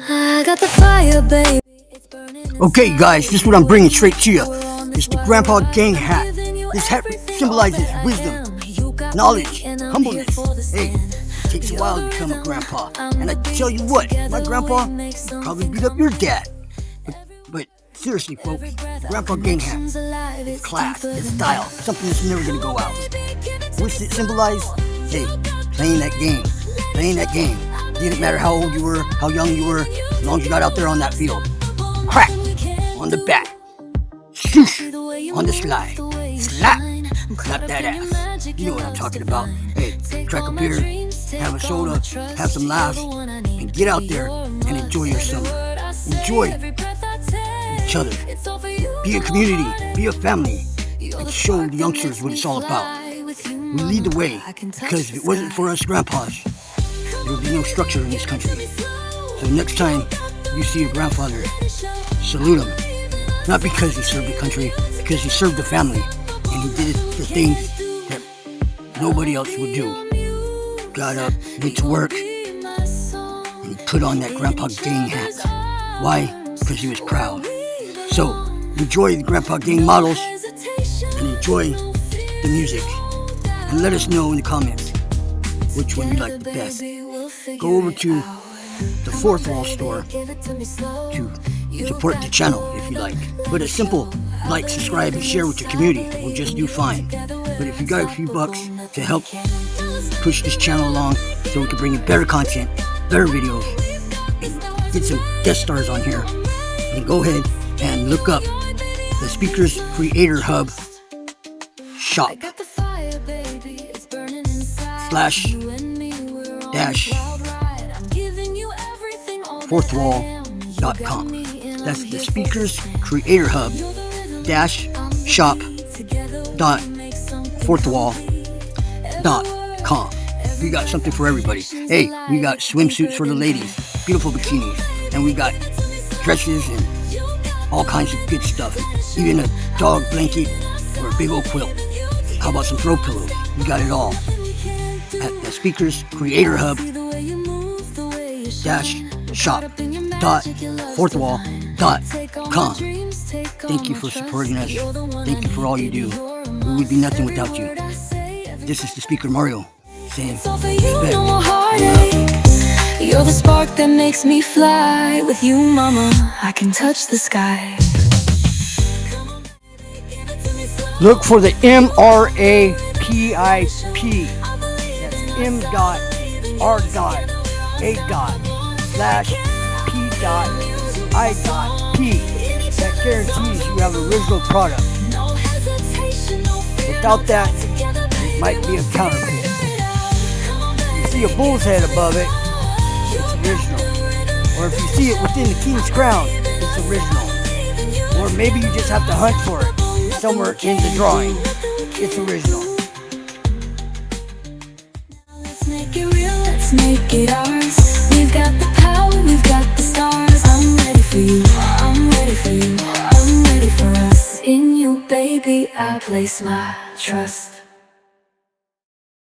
I got the fire, baby. Okay, guys, this is what I'm bringing straight to you. It's the Grandpa Gang hat. This hat symbolizes wisdom, knowledge, humbleness. Hey, it takes a while to become a grandpa. And I tell you what, my grandpa probably beat up your dad. But seriously, folks, the Grandpa Gang hat is class, it's style, something that's never going to go out. What's it symbolize? Hey, playing that game. Didn't matter how old you were, how young you were, as long as you got out there on that field. Crack on the bat, swoosh on the slide, slap that ass. You know what I'm talking about. Hey, crack a beer, have a soda, have some laughs, and get out there and enjoy your summer. Enjoy each other. Be a community, be a family, and show the youngsters what it's all about. We lead the way, because if it wasn't for us grandpas, there would be no structure in this country. So next time you see a grandfather, salute him. Not because he served the country, because he served the family, and he did the things that nobody else would do. Got up, went to work, and he put on that Grandpa Gang hat. Why? Because he was proud. So enjoy the Grandpa Gang models and enjoy the music. And let us know in the comments which one you like the best. Go over to the Fourth Wall store to support the channel if you like. But a simple like, subscribe, and share with your community will just do fine. But if you got a few bucks to help push this channel along so we can bring you better content, better videos, and get some guest stars on here, then go ahead and look up the Speakers Creator Hub shop /fourthwall.com. That's the Speakers Creator Hub shop.fourthwall.com. We got something for everybody. Hey, we got swimsuits for the ladies, beautiful bikinis, and we got dresses and all kinds of good stuff. Even a dog blanket or a big old quilt. How about some throw pillows? We got it all at the Speakers Creator Hub shop.fourthwall.com. Thank you for supporting us. Thank you for all you do. We would be nothing without you. This is the Speaker Mario saying respect. You're the spark that makes me fly. With you, mama, I can touch the sky. Look for the MRAPIP. That's M.R.A.P./P.I.P. That guarantees you have original product. Without that, it might be a counterfeit. If you see a bull's head above it, it's original. Or if you see it within the king's crown, it's original. Or maybe you just have to hunt for it somewhere in the drawing. It's original. Let's make it real, let's make it ours. We've got the power, we've got the stars. I'm ready for you, I'm ready for you, I'm ready for us. In you, baby, I place my trust.